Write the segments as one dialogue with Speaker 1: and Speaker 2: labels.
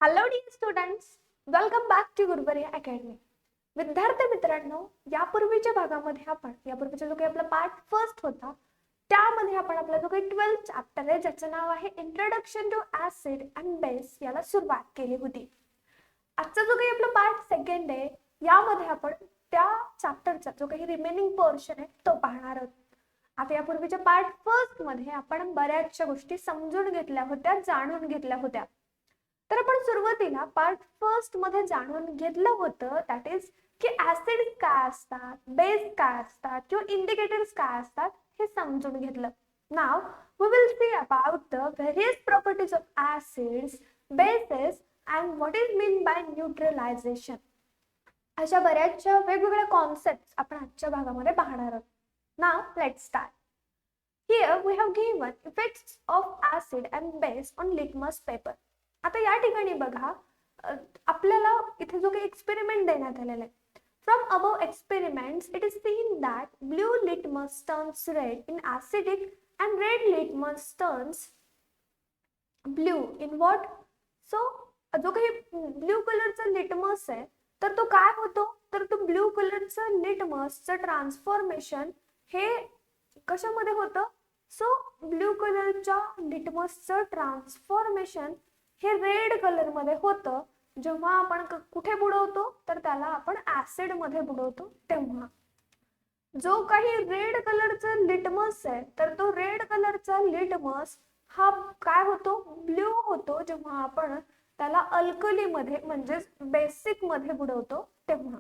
Speaker 1: Hello dear students, welcome back to Gurubari academy. विद्यार्थी मित्रांनो, यापूर्वीच्या भागामध्ये यापूर्वीचा जो काही आपला पार्ट फर्स्ट होता त्यामध्ये आपण आपला जो काही 12th चॅप्टर आहे ज्याचं नाव आहे introduction to acid and base याला सुरुवात केली होती. आजचा जो काही आपला पार्ट सेकंड आहे यामध्ये आपण त्या चॅप्टरचा जो काही रिमेनिंग पोर्शन आहे तो पाहणार आहोत. आता यापूर्वीच्या पार्ट फर्स्ट मध्ये आपण बऱ्याचशा गोष्टी समजून घेतल्या होत्या, जाणून घेतल्या होत्या. तर आपण सुरुवातीला पार्ट फर्स्ट मध्ये जाणून घेतलं होतं दॅट इज की ऍसिड काय असतात, बेस काय असतात किंवा इंडिकेटर्स काय असतात हे समजून घेतलं. Now we will see about the various properties of acids, bases and what is mean by neutralization. अशा बऱ्याचशा वेगवेगळ्या कॉन्सेप्ट आपण आजच्या भागामध्ये पाहणार आहोत. Now let's start. Here we have given effects of acid and base on litmus paper. आता या ठिकाणी बघा आपल्याला इथे जो काही एक्सपेरिमेंट देण्यात आलेला आहे. From above experiments, it is seen that blue litmus turns red in acidic and red litmus turns blue in what? So जो काही ब्ल्यू कलरचा लिटमस आहे तर तो काय होतो, तर तो ब्ल्यू कलरचा लिटमसचं ट्रान्सफॉर्मेशन हे कशामध्ये होतं? सो ब्ल्यू कलरच्या लिटमसचं ट्रान्सफॉर्मेशन हे रेड कलर मध्ये होतं जेव्हा आपण कुठे बुडवतो, तर त्याला आपण ऍसिड मध्ये बुडवतो तेव्हा. जो काही रेड कलरचा लिटमस आहे तर तो रेड कलरचा लिटमस हा काय होतो, ब्ल्यू होतो जेव्हा आपण त्याला अल्कली मध्ये म्हणजे बेसिक मध्ये बुडवतो तेव्हा.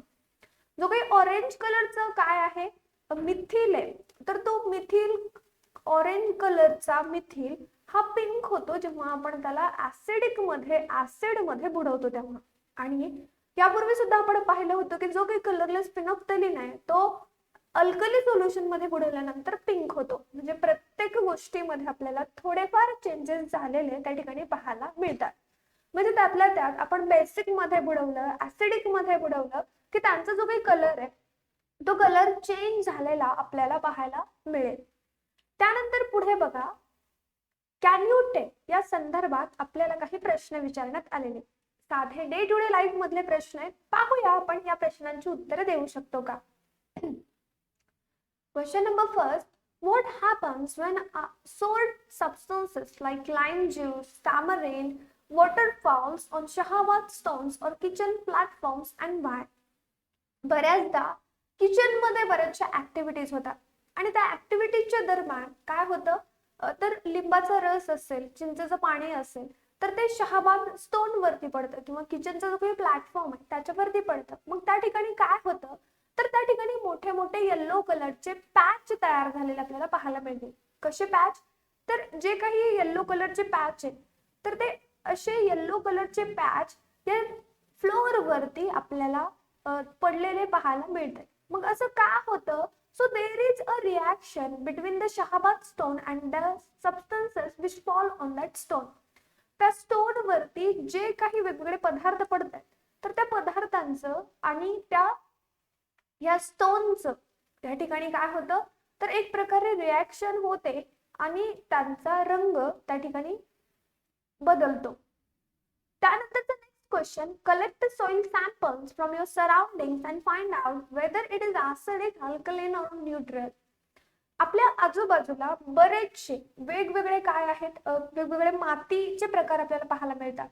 Speaker 1: जो काही ऑरेंज कलरचा काय आहे, मिथिल आहे, तर तो मिथिल ऑरेंज कलरचा मिथिल हा पिंक होतो जेव्हा आपण त्याला ऍसिड मध्ये बुडवतो तेव्हा. आणि यापूर्वी सुद्धा आपण पाहिलं होतं की जो काही कलरलेस फिनोफ्थलीन आहे तो अल्कली सोल्युशन मध्ये बुडवल्यानंतर पिंक होतो. म्हणजे प्रत्येक गोष्टीमध्ये आपल्याला थोडेफार चेंजेस झालेले त्या ठिकाणी पाहायला मिळतात. म्हणजे त्यातल्या त्यात आपण बेसिक मध्ये बुडवलं, ऍसिडिक मध्ये बुडवलं की त्यांचा जो काही कलर आहे तो कलर चेंज झालेला आपल्याला पाहायला मिळेल. त्यानंतर पुढे बघा, कॅन यू टेल या संदर्भात आपल्याला काही प्रश्न विचारण्यात आलेले. साधे डे टू डे लाईफ मधले प्रश्न आहेत. पाहूया आपण या प्रश्नांची उत्तरे देऊ शकतो का. Question number first, what happens when salt substances like lime juice, tamarind, water falls on shahavat stones or kitchen platforms and why? बऱ्याचदा किचन मध्ये बऱ्याचशा ऍक्टिव्हिटीज होतात आणि त्या ऍक्टिव्हिटीजच्या दरम्यान काय होतं, तर लिंबाचा रस असेल, चिंचेचं पाणी असेल तर ते शहाबाद स्टोन वरती पडतं किंवा किचनचा जो काही प्लॅटफॉर्म आहे त्याच्यावरती पडतं. मग त्या ठिकाणी काय होतं, तर त्या ठिकाणी मोठे मोठे येल्लो कलरचे पॅच तयार झालेले आपल्याला पाहायला मिळतील. कसे पॅच, तर जे काही येल्लो कलरचे पॅच आहेत तर ते असे येल्लो कलरचे पॅच ते फ्लोअर वरती आपल्याला पडलेले पाहायला मिळतात. मग असं का होतं, so there is a reaction between the shahabat stone and the substances which fall on that stone. त्या स्टोन वरती जे काही वेगवेगळे पदार्थ पडतात तर त्या पदार्थांचं आणि त्या या स्टोनचं त्या ठिकाणी काय होतं, तर एक प्रकारे रिॲक्शन होते आणि त्यांचा रंग त्या ठिकाणी बदलतो. त्यानंतरचा next question, collect soil samples from your surroundings and find out whether it is acidic, alkaline or neutral. आपल्या आजूबाजूला बरेचसे वेगवेगळे काय आहेत, वेगवेगळे मातीचे प्रकार आपल्याला पाहायला मिळतात.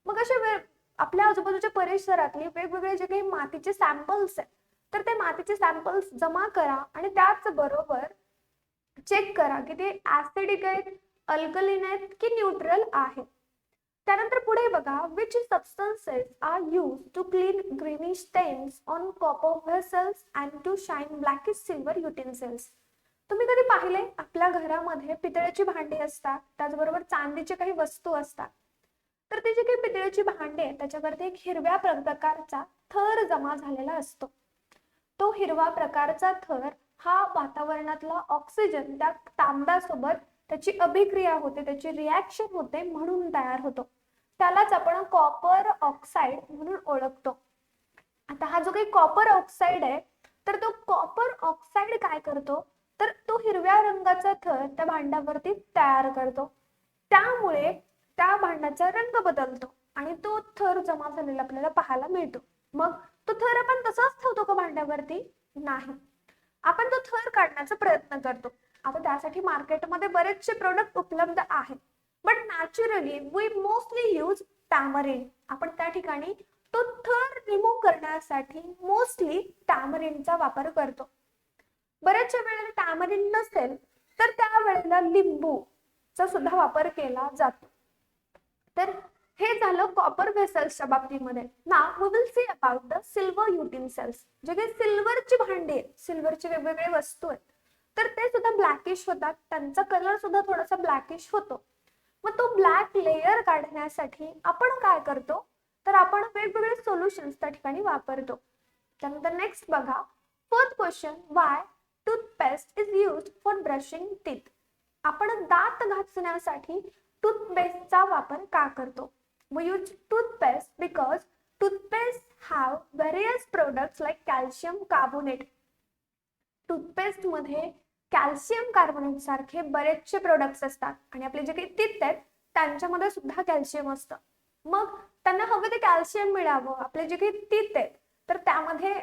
Speaker 1: मग अशा आपल्या आजूबाजूच्या परिसरातले वेगवेगळे जे काही मातीचे सॅम्पल्स आहेत तर ते मातीचे सॅम्पल्स जमा करा आणि त्याच बरोबर चेक करा की ते ऍसिडिक आहेत, अल्कलीन आहेत की न्यूट्रल आहेत. त्यानंतर पुढे बघा, which substances are used to clean greenish stains on copper vessels and to shine blackish silver utensils. तुम्ही कधी पाहिले आपल्या घरामध्ये पितळेची भांडी असतात, त्याचबरोबर चांदीचे काही वस्तू असतात, तर ती जी काही पितळेची भांडी आहे त्याच्यावरती एक हिरव्या प्रकारचा थर जमा झालेला असतो. तो हिरवा प्रकारचा थर हा वातावरणातला ऑक्सिजन त्या तांब्यासोबत त्याची अभिक्रिया होते, त्याची रिॲक्शन होते म्हणून तयार होतो. त्यालाच आपण कॉपर ऑक्साईड म्हणून ओळखतो. आता हा जो काही कॉपर ऑक्साईड आहे तर तो कॉपर ऑक्साईड काय करतो, तर तो हिरव्या रंगाचा थर त्या भांड्यावरती तयार करतो. त्यामुळे त्या भांड्याचा रंग बदलतो आणि तो थर जमा झालेला आपल्याला पाहायला मिळतो. मग तो थर आपण तसाच ठेवतो का भांड्यावरती? नाही, आपण तो थर काढण्याचा प्रयत्न करतो. आता त्यासाठी मार्केटमध्ये बरेचसे प्रोडक्ट उपलब्ध आहेत, but naturally we mostly use tamarind. आपण त्या ठिकाणी तो थर रिमूव्ह करण्यासाठी मोस्टली टॅमरिनचा वापर करतो. बऱ्याचशा वेळेला टॅमरिन नसेल तर त्या वेळेला लिंबूचा सुद्धा वापर केला जातो. तर हे झालं कॉपर व्हेसल्सच्या बाबतीमध्ये. Now we will see about the silver utensils. जे काही सिल्वरची भांडी आहेत, सिल्वरची वेगवेगळे वस्तू आहेत, तर ते सुद्धा ब्लॅकिश होतात, त्यांचा कलर सुद्धा थोडासा ब्लॅकिश होतो. मग तो ब्लॅक लेयर काढण्यासाठी आपण काय करतो, तर आपण वेगवेगळे सोल्युशन्स त्या ठिकाणी वापरतो. त्यानंतर नेक्स्ट बघा, fourth question, Y toothpaste is used for brushing teeth. आपण दात घासण्यासाठी टूथपेस्टचा वापर का करतो? We use toothpaste because toothpaste have various products like calcium carbonate. Toothpaste मध्ये कॅल्शियम कार्बोनेट सारखे बरेचसे प्रोडक्ट्स असतात आणि आपले जे काही टीथ आहेत त्यांच्यामध्ये सुद्धा कॅल्शियम असतं. मग त्यांना हवे ते कॅल्शियम मिळावं, आपले जे काही टीथ आहेत तर त्यामध्ये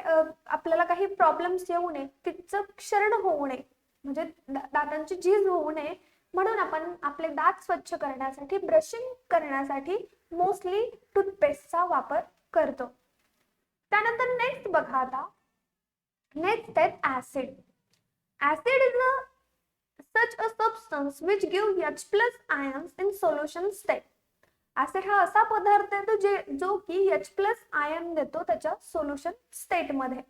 Speaker 1: आपल्याला काही प्रॉब्लेम्स येऊ नये, टीथचं क्षरण होऊ नये, म्हणजे दातांची झीज होऊ नये, म्हणून आपण आपले दात स्वच्छ करण्यासाठी, ब्रशिंग करण्यासाठी मोस्टली टूथपेस्टचा वापर करतो. त्यानंतर नेक्स्ट बघा, आता नेक्स्ट आहे acid. Acid is such a substance which give H+ ions in solution state. Acid हा असा पदार्थ आहे जो की H+ आयन देतो त्याच्या सोल्युशन स्टेट मध्ये.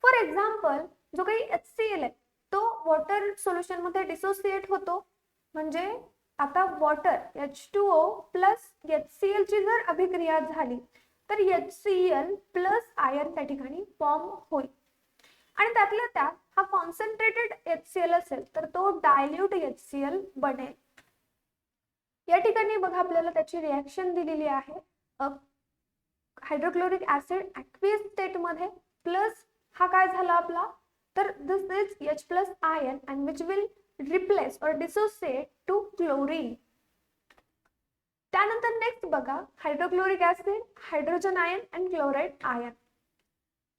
Speaker 1: फॉर एक्झाम्पल, जो काही HCl आहे तो वॉटर सोल्युशन मध्ये डिसोसिएट होतो. म्हणजे आता वॉटर H2O प्लस HCl ची जर अभिक्रिया झाली तर HCl प्लस आयन त्या ठिकाणी फॉर्म होईल. आणि त्यातल्या त्यात हा कॉन्सन्ट्रेटेड HCl असेल तर तो डायल्यूट HCl बनेल. या ठिकाणी बघा आपल्याला त्याची रिएक्शन दिलेली आहे. हायड्रोक्लोरिक ऍसिड ऍक्वियस स्टेट मध्ये प्लस हा काय झाला आपला, तर this is H+ ion and which will replace or dissociate to chlorine. त्यानंतर नेक्स्ट बघा, hydrochloric acid, hydrogen ion and chloride ion.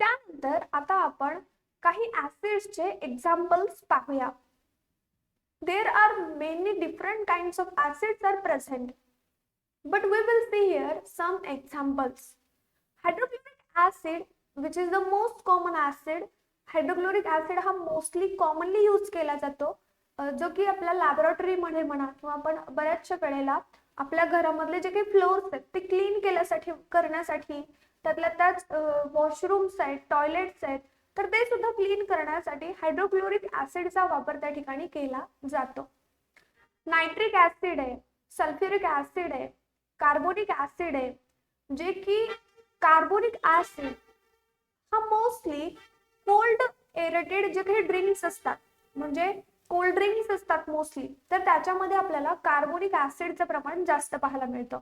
Speaker 1: त्यानंतर आता आपण काही ऍसिड्सचे एक्झाम्पल्स पाहूया. There are many different kinds of acids are present, but we will see here some examples. Hydrochloric acid, which is the most common acid. Hydrochloric acid हा mostly commonly use केला जातो, जो की आपल्या लॅबोरेटरी मध्ये म्हणा किंवा आपण बऱ्याचशा वेळेला आपल्या घरामधले जे काही फ्लोर्स आहेत ते क्लीन करण्यासाठी त्यातल्या त्याच वॉशरूम्स आहेत, टॉयलेट्स आहेत, तर ते सुद्धा क्लीन करण्यासाठी हायड्रोक्लोरिक ऍसिडचा वापर त्या ठिकाणी केला जातो. नायट्रिक ऍसिड आहे, सल्फ्युरिक ऍसिड आहे, कार्बोनिक ऍसिड आहे. जे की कार्बोनिक ऍसिड हा मोस्टली कोल्ड एरेटेड जे काही ड्रिंक्स असतात, म्हणजे कोल्ड ड्रिंक्स असतात मोस्टली, तर त्याच्यामध्ये आपल्याला कार्बोनिक ऍसिडचं प्रमाण जास्त पाहायला मिळतं.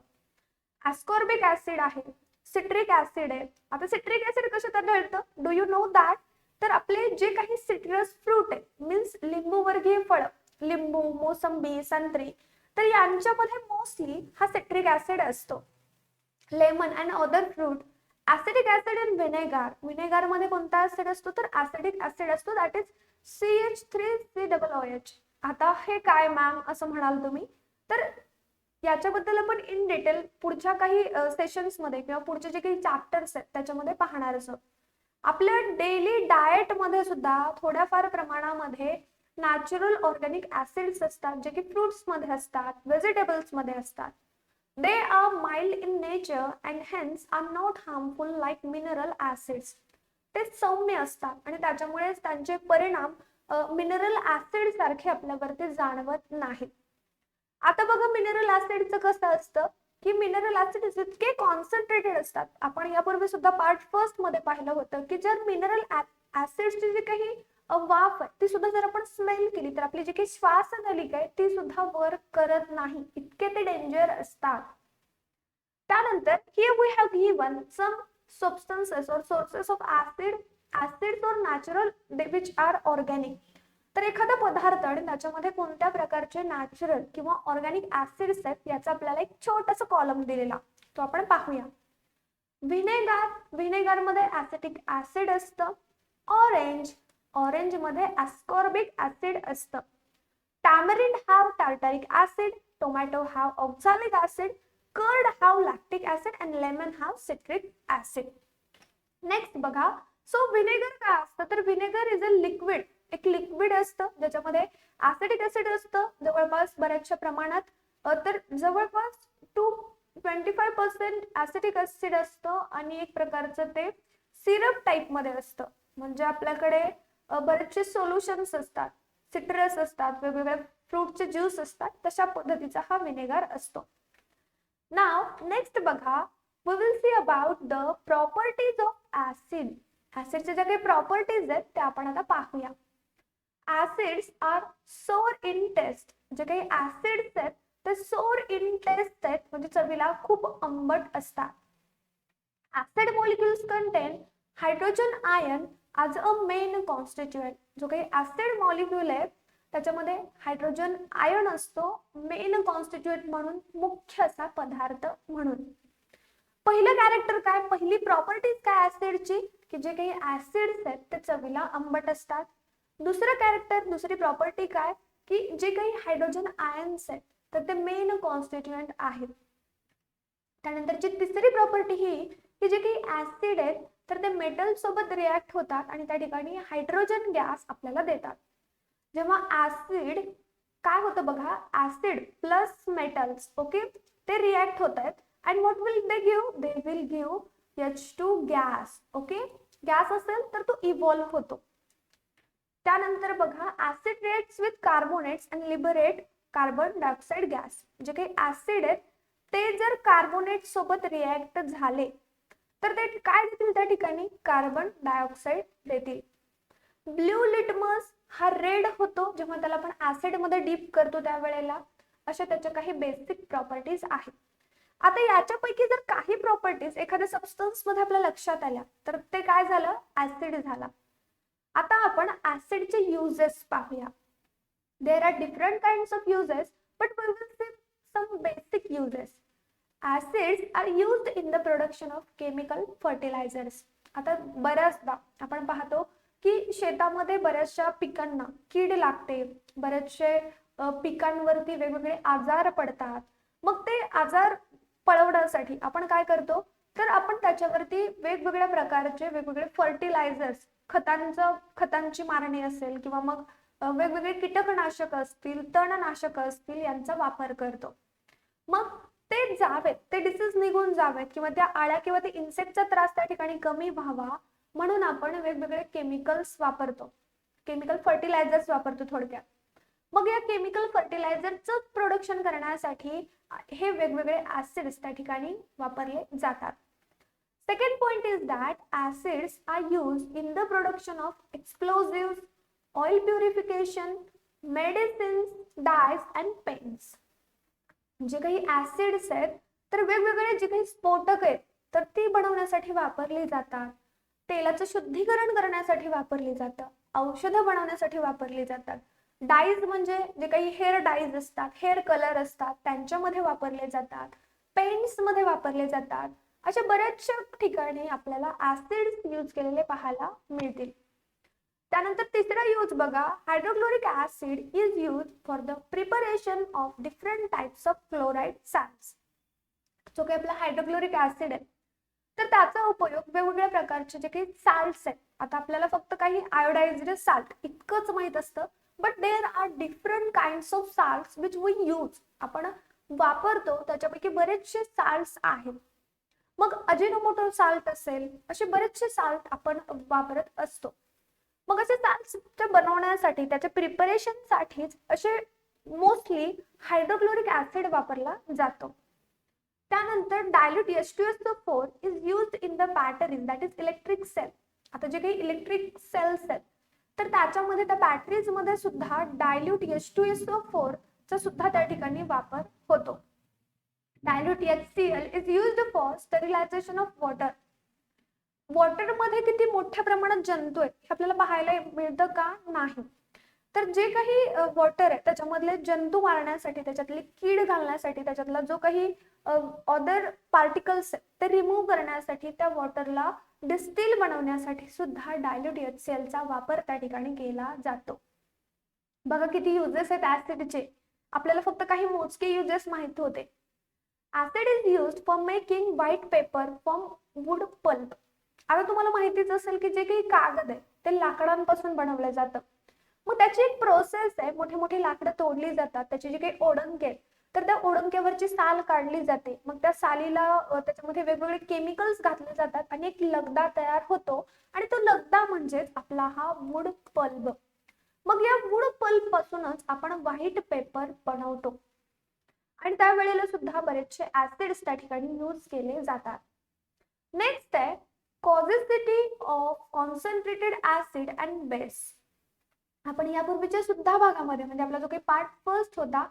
Speaker 1: ऍस्कॉर्बिक ऍसिड आहे, सिट्रिक ऍसिड आहे. आता सिट्रिक ऍसिड कशात आढळतं, डू यू नो दॅट? तर आपले जे काही सिट्रस फ्रूट आहे, मीन्स लिंबूवर्गीय फळ, लिंबू, मोसंबी, संत्री, तर यांच्यामध्ये मोस्टली हा सिट्रिक ऍसिड असतो. Lemon and other fruit. Acidic acid in vinegar. Vinegar मध्ये कोणता ऍसिड असतो, तर ऍसिडिक ऍसिड असतो, दॅट इज CH3COOH. आता हे काय मॅम असं म्हणाल तुम्ही, तर याच्याबद्दल आपण इन डिटेल पुढच्या काही सेशन्स मध्ये किंवा पुढचे जे काही चॅप्टर्स आहेत त्याच्यामध्ये पाहणार आहोत. आपल्या डेली डाएट मध्ये सुद्धा थोड्याफार प्रमाणामध्ये नॅचरल ऑर्गॅनिक ऍसिड्स असतात, जे की फ्रुट्स मध्ये असतात, व्हेजिटेबल्स मध्ये असतात. They are mild in nature and hence are not harmful like mineral acids. ते सौम्य असतात आणि त्याच्यामुळे त्यांचे परिणाम मिनरल ऍसिड सारखे आपल्यावरती जाणवत नाहीत. आता बघा, मिनरल ऍसिडचं कसं असतं की मिनरल ऍसिड इतके कॉन्सन्ट्रेटेड असतात. आपण यापूर्वी सुद्धा पार्ट फर्स्ट मध्ये पाहिलं होतं की जर मिनरल ऍसिडची जी काही वाफ आहे ती सुद्धा जर आपण स्मेल केली तर आपली जी काही श्वासनलिका आहे ती सुद्धा वर्क करत नाही, इतके ते डेंजर असतात. त्यानंतर here we have given some substances or sources of acids or natural which are organic. तर एखादा पदार्थ आणि त्याच्यामध्ये कोणत्या प्रकारचे नॅचरल किंवा ऑर्गॅनिक ऍसिड्स आहेत याचा आपल्याला एक छोटासा कॉलम दिलेला, तो आपण पाहूया. व्हिनेगार मध्ये ऍसिटिक ऍसिड असतं. ऑरेंज मध्ये ascorbic ऍसिड असतं. Tamarind have tartaric acid, tomato have oxalic acid, curd have lactic acid and lemon have citric acid. Next बघा, सो व्हिनेगर काय असतं तर व्हिनेगर इज अ लिक्विड, एक लिक्विड असतं ज्याच्यामध्ये ऍसिडिक ऍसिड असतं जवळपास बऱ्याचशा प्रमाणात, तर जवळपास 25% ऍसिटिक ऍसिड असतं आणि एक प्रकारचं ते सिरप टाइप मध्ये असतं. म्हणजे आपल्याकडे बरेचसे सोल्युशन्स असतात, सिट्रस असतात, वेगवेगळ्या फ्रूटचे ज्यूस असतात, तशा पद्धतीचा हा व्हिनेगर असतो. नाव नेक्स्ट बघा, we will see about the properties of acid. ऍसिडच्या ज्या काही प्रॉपर्टीज आहेत त्या आपण आता पाहूया. Acids are sour in taste. जे काही ऍसिड्स आहेत ते sour in taste आहेत, म्हणजे चवीला खूप आंबट असतात. Acid molecules contain hydrogen ion as a main constituent. जो काही ऍसिड मॉलिक्यूल आहे त्याच्यामध्ये हायड्रोजन आयन असतो मेन कॉन्स्टिट्यूएंट म्हणून, मुख्य असा पदार्थ म्हणून. पहिलं कॅरेक्टर काय, पहिली प्रॉपर्टीज काय ऍसिडची, की जे काही ऍसिड्स आहेत ते चवीला आंबट असतात. दुसरं कॅरेक्टर, दुसरी प्रॉपर्टी काय, की जे काही हायड्रोजन आयन्स आहेत तर ते मेन कॉन्स्टिट्यूएंट आहेत. त्यानंतरची तिसरी प्रॉपर्टी ही की जे काही ऍसिड आहेत तर ते मेटल सोबत रिॲक्ट होतात आणि त्या ठिकाणी हायड्रोजन गॅस आपल्याला देतात. जेव्हा ऍसिड काय होतं बघा, ऍसिड प्लस मेटल्स ओके ते रिॲक्ट होत आहेत and what will they give, they will give H2 gas. Okay, gas असेल तर तो इव्हॉल्व होतो. त्यानंतर बघा, acid reacts with carbonates and liberate carbon dioxide gas. जे काही ऍसिड आहेत ते जर कार्बोनेट सोबत रिॲक्ट झाले तर ते काय देतील त्या ठिकाणी, कार्बन डायऑक्साइड देतील. ब्ल्यू लिटमस हा रेड होतो जेव्हा त्याला आपण ऍसिड मध्ये डीप करतो त्यावेळेला. अशा त्याच्या काही बेसिक प्रॉपर्टीज आहेत. आता याच्यापैकी जर काही प्रॉपर्टीज एखाद्या सबस्टन्स मध्ये आपल्या लक्षात आल्या तर ते काय झालं, ऍसिड झाला. आता आपण ऍसिडचे युजेस पाहूया. There are different kinds of uses but we will see some basic uses. Acids are used in the production of chemical fertilizers. आता बऱ्याचदा आपण पाहतो की शेतामध्ये बऱ्याचशा पिकांना कीड लागते, बरेचसे पिकांवरती वेगवेगळे आजार पडतात. मग ते आजार पळवण्यासाठी आपण काय करतो तर आपण त्याच्यावरती वेगवेगळ्या प्रकारचे वेगवेगळे फर्टिलायझर्स, खतांची मारणी असेल किंवा मग वेगवेगळे कीटकनाशक असतील, तणनाशक असतील यांचा वापर करतो. मग ते जावेत, ते डिसीज निघून जावेत किंवा त्या आळ्या किंवा ते इन्सेक्टचा त्रास त्या ठिकाणी कमी व्हावा म्हणून आपण वेगवेगळे केमिकल्स वापरतो, केमिकल फर्टिलायझर्स वापरतो थोडक्यात. मग या केमिकल फर्टिलायझरचं प्रोडक्शन करण्यासाठी हे वेगवेगळे ऍसिड्स त्या ठिकाणी वापरले जातात. Second point is that acids are used in the production of explosives, oil purification, medicines, dyes and paints. जे काही ऍसिड्स आहेत तर वेगवेगळे जे काही स्फोटक आहेत तर ती बनवण्यासाठी वापरली जातात, तेलाचं शुद्धीकरण करण्यासाठी वापरली जातात, औषधं बनवण्यासाठी वापरली जातात. डाईज म्हणजे जे काही हेअर डाईज असतात, हेअर कलर असतात त्यांच्यामध्ये वापरले जातात, पेंट्स मध्ये वापरले जातात. अशा बऱ्याचशा ठिकाणी आपल्याला ऍसिड्स यूज केलेले पाहायला मिळतील. त्यानंतर तिसरा यूज बघा, hydrochloric acid is use for the preparation of different types of chloride salts. जो काही आपला हायड्रोक्लोरिक ऍसिड आहे तर त्याचा उपयोग वेगवेगळ्या प्रकारचे जे काही सॅल्ट्स आहेत, आता आपल्याला फक्त काही आयोडाइज्ड साल्ट इतकंच माहित असतं, but there are different kinds of salts which we use, आपण वापरतो त्याच्यापैकी बरेचसे साल्ट्स आहेत. मग अजिनोमोटो साल्ट असेल, असे बरेचसे साल्ट आपण वापरत असतो. मग असे साल्ट्स बनवण्यासाठी त्याच्या प्रिपरेशन साठीच असे मोस्टली हायड्रोक्लोरिक ऍसिड वापरला जातो. त्यानंतर dilute H2SO4 is used in the batteries that is electric cell. आता जे काही इलेक्ट्रिक सेल्स आहेत तर त्याच्यामध्ये त्या बॅटरीज मध्ये सुद्धा डायल्यूट H2SO4 चा सुद्धा त्या ठिकाणी वापर होतो. Dilute HCl is used for sterilization of water. Water मध्ये किती मोठ्या प्रमाणात जंतू आहेत हे आपल्याला पाहायला मिळतं का, नाही. तर जे काही वॉटर आहे त्याच्यामधले जंतू मारण्यासाठी, त्याच्यातली कीड घालण्यासाठी, त्याच्यातला जो काही अदर पार्टिकल्स ते रिमूव्ह करण्यासाठी त्या वॉटरला डिस्टिल बनवण्यासाठी सुद्धा डायल्यूट HCl चा वापर त्या ठिकाणी केला जातो. बघा किती युजेस आहेत ऍसिडचे, आपल्याला फक्त काही मोजके युजेस माहित होते. Acid is used for making white paper from wood pulp. आता तुम्हाला माहितीच असेल की जे काही कागद आहे ते लाकडांपासून बनवलं जातं. मग त्याची एक प्रोसेस आहे, मोठी मोठी लाकडं तोडली जातात, त्याची जी काही ओढणके आहेत तर त्या ओढणक्यावरची साल काढली जाते. मग त्या सालीला त्याच्यामध्ये वेगवेगळे केमिकल्स घातले जातात आणि एक लगदा तयार होतो आणि तो लगदा म्हणजेच आपला हा वूड पल्प. मग या वूड पल्प पासूनच आपण व्हाईट पेपर बनवतो आणि त्यावेळेला सुद्धा बरेचसे ऍसिड्स त्या ठिकाणी यूज केले जातात. नेक्स्ट आहे causticity of concentrated acid and base. आपण यापूर्वीच्या सुद्धा भागामध्ये म्हणजे आपला जो काही पार्ट फर्स्ट होता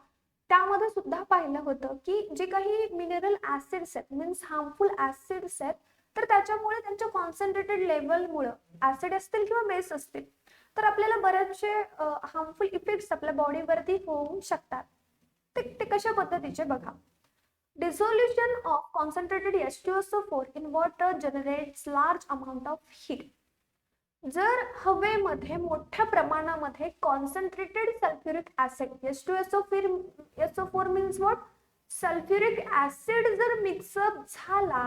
Speaker 1: त्यामध्ये सुद्धा पाहिलं होतं की जे काही मिनरल ऍसिड्स आहेत मीन्स हार्मफुल ऍसिड्स आहेत तर त्याच्यामुळे त्यांच्या कॉन्सन्ट्रेटेड लेवलमुळे ऍसिड असतील किंवा बेस असतील तर आपल्याला बरेचसे हार्मफुल इफेक्ट्स आपल्या बॉडीवरती होऊ शकतात. ते कशा पद्धतीचे बघा. Dissolution of concentrated H2SO4 in water generates large amount of heat. जर हवेमध्ये मोठ्या प्रमाणामध्ये concentrated sulphuric acid H2SO4 means what, sulphuric acid जर मिक्सअप झाला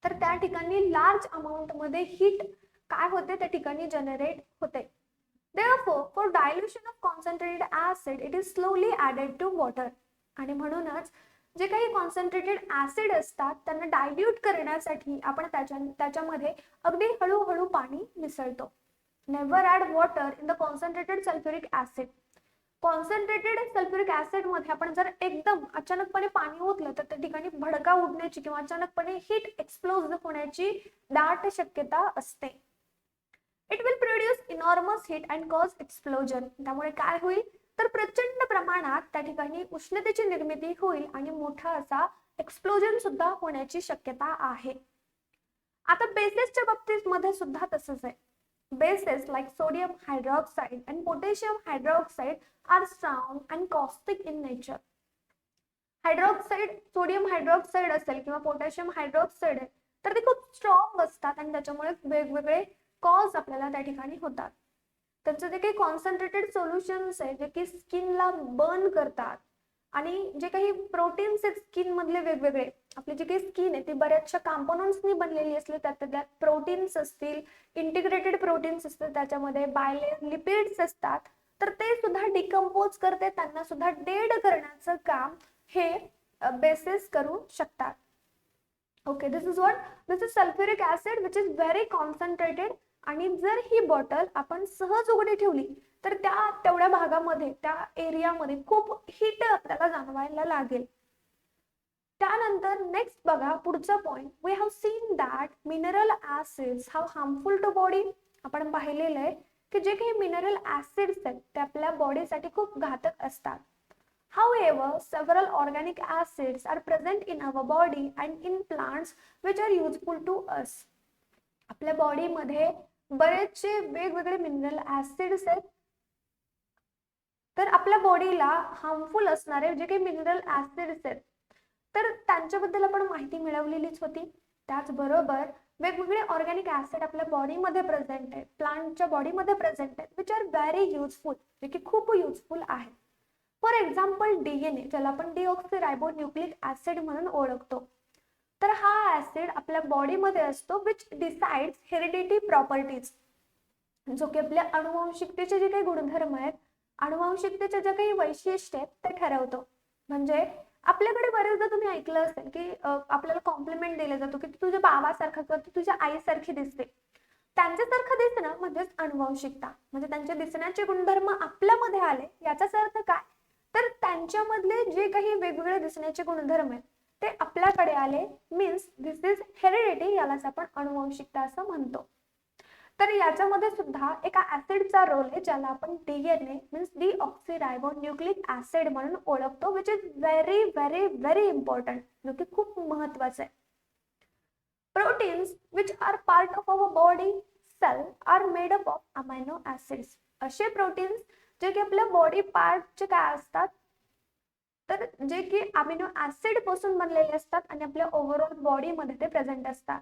Speaker 1: तर त्या ठिकाणी लार्ज अमाउंट मध्ये हीट काय होते त्या ठिकाणी जनरेट होते. Therefore, for dilution of concentrated acid, it is slowly added to water. आणि म्हणूनच जे काही कॉन्सन्ट्रेटेड ऍसिड असतात त्यांना डायल्यूट करण्यासाठी आपण त्याच्यामध्ये अगदी हळूहळू पाणी मिसळतो. Never add water in the concentrated sulphuric acid. Concentrated sulphuric acid मध्ये आपण जर एकदम अचानकपणे पाणी ओतलं तर त्या ठिकाणी भडका उडण्याची किंवा अचानकपणे हीट एक्सप्लोज होण्याची दाट शक्यता असते. It will produce enormous heat and cause explosion. त्यामुळे काय होईल तर प्रचंड प्रमाणात त्या ठिकाणी उष्णतेची निर्मिती होईल आणि मोठा असा एक्सप्लोजन सुद्धा होण्याची शक्यता आहे. आता बेसिसच्या बाबतीत मध्ये सुद्धा तसंच आहे. Bases like sodium hydroxide and potassium hydroxide are strong and caustic in nature. Hydroxide, sodium hydroxide असेल किंवा पोटॅशियम हायड्रॉक्साईड आहे तर ते खूप स्ट्रॉंग असतात आणि त्याच्यामुळे वेगवेगळे कॉज आपल्याला त्या ठिकाणी होतात. त्यांचं जे काही कॉन्सन्ट्रेटेड सोल्युशन्स आहे जे की स्किनला बर्न करतात आणि जे काही प्रोटीन्स आहेत स्किन मधले वेगवेगळे, आपली जी काही स्किन आहे ती बऱ्याचशा कंपोनेंट्सनी बनलेली असली त्यात प्रोटीन्स असतील, इंटिग्रेटेड प्रोटीन्स असतात, त्याच्यामध्ये बायलेयर लिपिड्स असतात तर ते सुद्धा डिकम्पोज करते, त्यांना सुद्धा डेड करण्याचं काम हे बेसिस करू शकतात. Okay, this is sulphuric acid which is very concentrated. आणि जर ही बॉटल आपण सहज उघडी ठेवली तर तेवढ्या भागामध्ये त्या एरियामध्ये खूप हीट आपल्याला जाणवायला लागेल. त्यानंतर नेक्स्ट बघा पुढचा point. We have seen that mineral acids have harmful to body. आपण पाहिलेलं आहे की जे काही मिनरल ऍसिड्स आहेत ते आपल्या बॉडीसाठी खूप घातक असतात. However, several organic acids are present in our body and in plants which are useful to us. आपल्या बॉडीमध्ये बरेचसे वेगवेगळे मिनरल ऍसिड्स आहेत तर आपल्या बॉडीला हार्मफुल असणारे जे काही मिनरल ऍसिड्स आहेत तर त्यांच्याबद्दल आपण माहिती मिळवलेलीच होती. त्याचबरोबर वेगवेगळे ऑर्गॅनिक ऍसिड आपल्या बॉडीमध्ये प्रेझेंट आहेत, प्लांटच्या बॉडीमध्ये प्रेझेंट आहेत विच आर व्हेरी युजफुल, जे की खूप युजफुल आहेत. फॉर एक्झाम्पल DNA, ज्याला आपण डीऑक्सीरायबोन्यूक्लिक ऍसिड म्हणून ओळखतो, तर हा ऍसिड आपल्या बॉडीमध्ये असतो विच डिसाइड्स हेरिडिटी प्रॉपर्टीज, जो की आपल्या अनुवंशिकतेचे जे काही गुणधर्म आहेत, अनुवंशिकतेचे जे काही वैशिष्ट्य आहेत ते ठरवतो. म्हणजे आपल्याकडे बरेचदा तुम्ही ऐकलं असेल की आपल्याला कॉम्प्लिमेंट दिले जातो की तुझ्या बाबासारखा किंवा तुझ्या आईसारखी दिसते. त्यांच्यासारखं दिसणं म्हणजेच अनुवंशिकता, म्हणजे त्यांचे दिसण्याचे गुणधर्म आपल्यामध्ये आले याचाच अर्थ काय तर त्यांच्यामधले जे काही वेगवेगळे दिसण्याचे गुणधर्म आहेत ते आपल्याकडे आले, मीन्स दिस इज हेरिडिटी, यालाच आपण अनुवंशिकता असं म्हणतो. तर याच्यामध्ये सुद्धा एका ऍसिडचा रोल आहे ज्याला आपण DNA मीन्स डीऑक्सीरायबोन्यूक्लिक ऍसिड म्हणून ओळखतो which is very very very important, जो की खूप महत्वाचं आहे. Proteins which are part of our body cell are made up of amino acids. असे प्रोटीन्स जे की आपल्या बॉडी पार्टचे काय असतात तर जे की अमिनो ऍसिड पासून बनलेले असतात आणि आपल्या ओव्हरऑल बॉडीमध्ये ते प्रेझेंट असतात.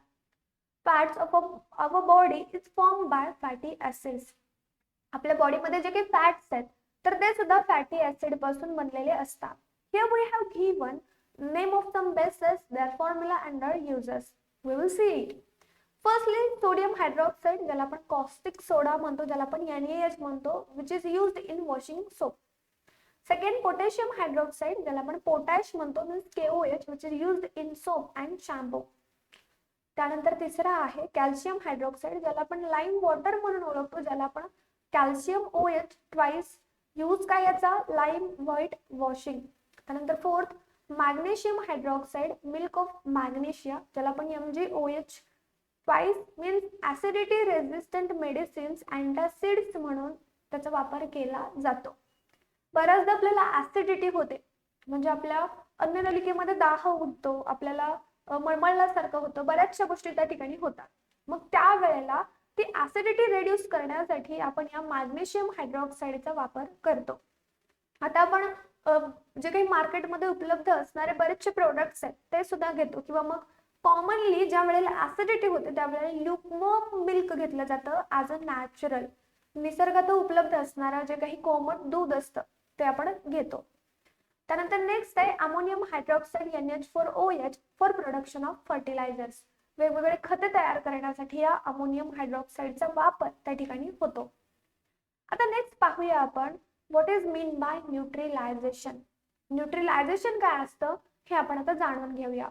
Speaker 1: Fats of our body is form by fatty acids. आपल्या बॉडीमध्ये जे काही फॅट्स आहेत तर ते सुद्धा फॅटी ऍसिड पासून बनलेले असतात. Here we have given name of some bases, their formula and their uses. We will see it. Firstly sodium hydroxide, ज्याला आपण कॉस्टिक सोडा म्हणतो, ज्याला आपण NaH म्हणतो, which is used in washing soap. Second potassium hydroxide, ज्याला आपण potash म्हणतो, means KOH, which is used in soap and shampoo. त्यानंतर तिसरा आहे कॅल्शियम हायड्रॉक्साइड, ज्याला आपण लाईम वॉटर म्हणून ओळखतो, ज्याला आपण कॅल्शियम OH ट्वाइस. यूज काय याचा? Lime white washing. त्यानंतर fourth magnesium hydroxide, milk of magnesia, ज्याला आपण MgOH twice, means acidity resistant medicines, antacids म्हणून त्याचा वापर केला जातो. बऱ्याचदा आपल्याला ऍसिडिटी होते, म्हणजे आपल्या अन्ननलिकेमध्ये दाह उठतो, आपल्याला मळमळल्यासारखं होतं, बऱ्याचशा गोष्टी त्या ठिकाणी होतात. मग त्यावेळेला ती ऍसिडिटी रिड्यूस करण्यासाठी आपण या मॅग्नेशियम हायड्रॉक्साइडचा वापर करतो. आता आपण जे काही मार्केटमध्ये उपलब्ध असणारे बरेचसे प्रोडक्ट्स आहेत ते सुद्धा घेतो, किंवा मग कॉमनली ज्या वेळेला ऍसिडिटी होते त्यावेळेला ल्युकवॉर्म मिल्क घेतलं जातं ॲज अ नॅचरल, निसर्गात उपलब्ध असणारं जे काही कोमट दूध असतं ते आपण घेतो. त्यानंतर नेक्स्ट आहे ammonium hydroxide NH4OH for production of fertilisers. वेगवेगळे खते तयार करण्यासाठी या अमोनियम हायड्रॉक्साइडचा वापर त्या ठिकाणी होतो. आता नेक्स्ट पाहूया आपण what is mean by neutralisation. Neutralisation काय असतं हे आपण आता जाणून घेऊया.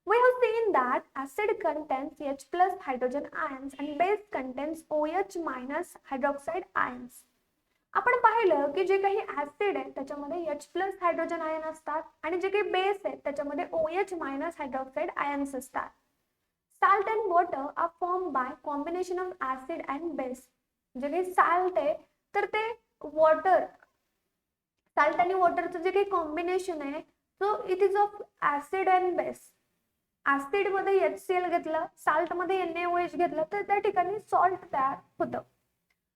Speaker 1: We have seen that acid contains H plus hydrogen ions and base contains OH minus hydroxide ions. आपण पाहिलं की जे काही ऍसिड आहे त्याच्यामध्ये H प्लस हायड्रोजन आयन असतात आणि जे काही बेस आहे त्याच्यामध्ये OH मायनस हायड्रॉक्साइड आयन्स असतात. Salt and water are form by combination of acid and base. जे काही साल्ट आहे तर ते वॉटर, साल्ट आणि वॉटरचं जे काही कॉम्बिनेशन आहे so it is of acid and base. Acid मध्ये HCl घेतलं, साल्ट मध्ये NaOH घेतलं तर त्या ठिकाणी सॉल्ट तयार होतं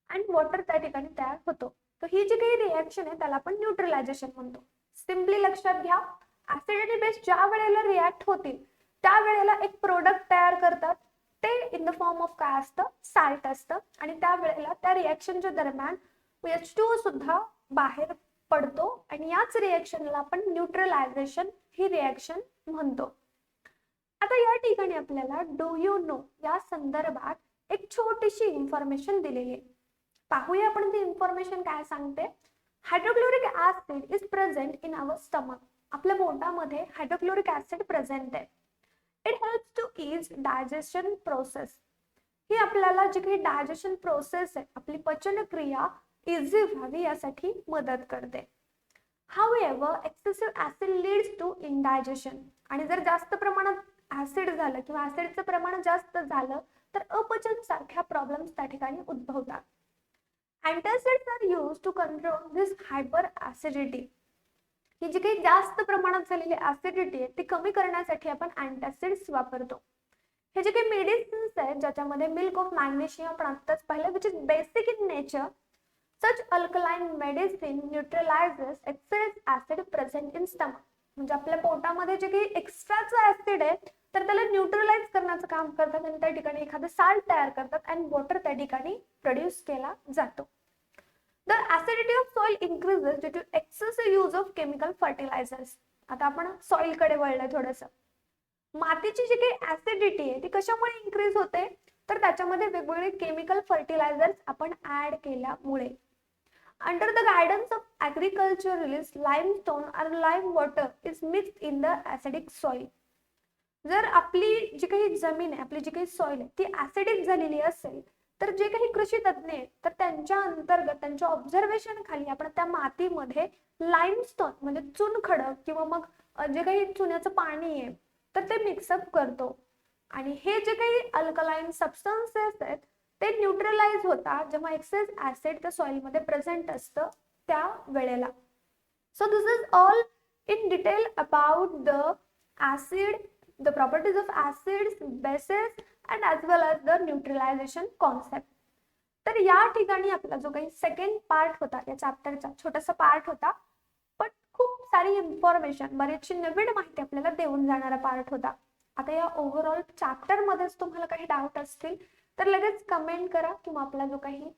Speaker 1: आणि वॉटर त्या ठिकाणी तयार होतो. तर ही जी काही रिएक्शन आहे त्याला आपण न्यूट्रलायझेशन म्हणतो. सिम्पली लक्षात घ्या, ऍसिड आणि बेस ज्या वेळेला रिॲक्ट होतील त्यावेळेला एक प्रोडक्ट तयार करतात, ते इन द फॉर्म ऑफ काय असतं? साल्ट असतं. आणि त्यावेळेला त्या रिएक्शनच्या दरम्यान H2O सुद्धा बाहेर पडतो आणि याच रिएक्शनला आपण न्यूट्रलायझेशन ही रिएक्शन म्हणतो. आता या ठिकाणी आपल्याला डू यू नो या संदर्भात एक छोटीशी इन्फॉर्मेशन दिलेली आहे. पाहूया आपण ती इन्फॉर्मेशन काय सांगते. Hydrochloric acid is present in our stomach. आपल्या पोटामध्ये हायड्रोक्लोरिक ऍसिड प्रेझेंट आहे. It helps to ease digestion process. ही आपल्याला जी काही डायजेशन प्रोसेस आहे, आपली पचन क्रिया इझी व्हावी यासाठी मदत करते. However, excessive acid leads to indigestion. आणि जर जास्त प्रमाणात ऍसिड झालं किंवा ऍसिडचं प्रमाण जास्त झालं तर अपचन सारख्या प्रॉब्लेम्स त्या ठिकाणी उद्भवतात. Antacids are used to control this hyperacidity. ही जी काही जास्त प्रमाणात झालेली ऍसिडिटी आहे ती कमी करण्यासाठी आपण अँटासिड्स वापरतो. हे जे काही मेडिसिन्स आहेत ज्याच्यामध्ये मिल्क ऑफ मॅग्नेशियम आपण आत्ताच पाहिलं, which is basic in nature. Such alkaline medicine neutralizes excess acid present in stomach. म्हणजे आपल्या पोटामध्ये जे काही एक्स्ट्राचं ऍसिड आहे तर त्याला न्यूट्रलाइज करण्याचं काम करतात आणि त्या ठिकाणी एखादं साल्ट तयार करतात आणि वॉटर त्या ठिकाणी प्रोड्यूस केला जातो. The acidity of soil increases due to excessive use of chemical fertilizers. आता आपण सॉइल कडे वळलं थोडंसं. मातीची जी काही ऍसिडिटी आहे ती कशामुळे इन्क्रीज होते तर त्याच्यामध्ये वेगवेगळे केमिकल फर्टिलायझर्स आपण ऍड केल्यामुळे. Under the guidance of agriculturalists, limestone or lime water is mixed in the acidic soil. जर आपली जी काही जमीन आहे, आपली जी काही सॉइल आहे ती ऍसिडिक झालेली असेल तर जे काही कृषी तज्ञ आहेत तर त्यांच्या अंतर्गत त्यांच्या ऑब्झर्वेशन खाली आपण त्या मातीमध्ये लाईमस्टोन म्हणजे चुनखडक किंवा मग जे काही चुन्याचं पाणी आहे तर ते मिक्सअप करतो. आणि हे जे काही अल्कलाइन सबस्टन्सेस आहेत ते न्यूट्रलाइज होतात जेव्हा एक्सेस ऍसिड त्या सॉइल मध्ये प्रेझेंट असतं त्या वेळेला. So this is all in detail about the acid, the properties of acids, bases and as well as the neutralisation concept. तर या ठिकाणी आपला जो काही सेकंड पार्ट होता या चॅप्टरचा छोटासा पार्ट होता पण खूप सारी इन्फॉर्मेशन, बरीचशी नवीन माहिती आपल्याला देऊन जाणारा पार्ट होता. आता या ओव्हरऑल चॅप्टर मध्येच तुम्हाला काही डाऊट असतील तर लगेच कमेंट करा, किंवा आपला जो काही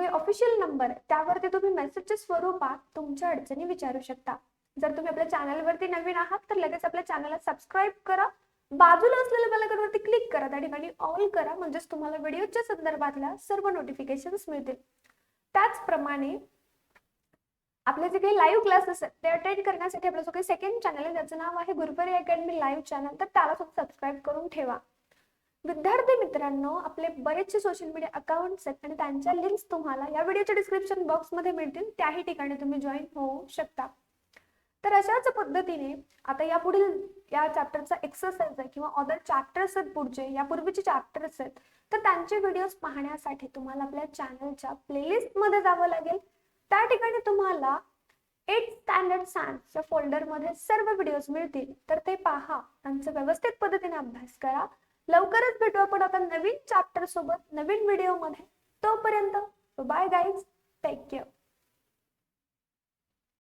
Speaker 1: ऑफिशियल नंबर आहे त्यावरती तुम्ही मेसेजच्या स्वरूपात तुमच्या अडचणी विचारू शकता. जर तुम्ही आपल्या चॅनलवरती नवीन आहात तर लगेच आपल्या चॅनलला सबस्क्राईब करा, बाजूला असलेल्या बेल आयकॉनवरती क्लिक करा, त्या ठिकाणी ऑल करा, म्हणजेच तुम्हाला व्हिडिओच्या संदर्भातल्या सर्व नोटिफिकेशन्स मिळतील. त्याचप्रमाणे आपले जे काही लाईव्ह क्लासेस आहेत ते अटेंड करण्यासाठी आपलं जो काही सेकंड चॅनल आहे त्याचं नाव आहे गुरुबरी अकॅडमी लाईव्ह चॅनल, तर त्याला सुद्धा सबस्क्राईब करून ठेवा. विद्यार्थी मित्रांनो, आपले बरेचसे सोशल मीडिया अकाउंट्स आहेत आणि त्यांच्या लिंक्स तुम्हाला या व्हिडिओच्या डिस्क्रिप्शन बॉक्समध्ये मिळतील, त्याही ठिकाणी तुम्ही जॉईन होऊ शकता. तर अशाच पद्धतीने आता या पुढील या चॅप्टरचा एक्सरसाइज आहे किंवा अदर चॅप्टर्स आहेत पुढचे, यापूर्वीचे चॅप्टर्स आहेत, तर त्यांचे व्हिडिओज पाहण्यासाठी तुम्हाला आपल्या चॅनलच्या प्लेलिस्ट मध्ये जावं लागेल. त्या ठिकाणी तुम्हाला 8th स्टँडर्ड सायन्स या फोल्डरमध्ये सर्व व्हिडिओज मिळतील, तर ते पहा, त्यांचा व्यवस्थित पद्धतीने अभ्यास करा. लवकरच भेटू आपण आता नवीन चॅप्टर सोबत नवीन व्हिडिओ मध्ये. तोपर्यंत बाय गाईज, टेक केअर.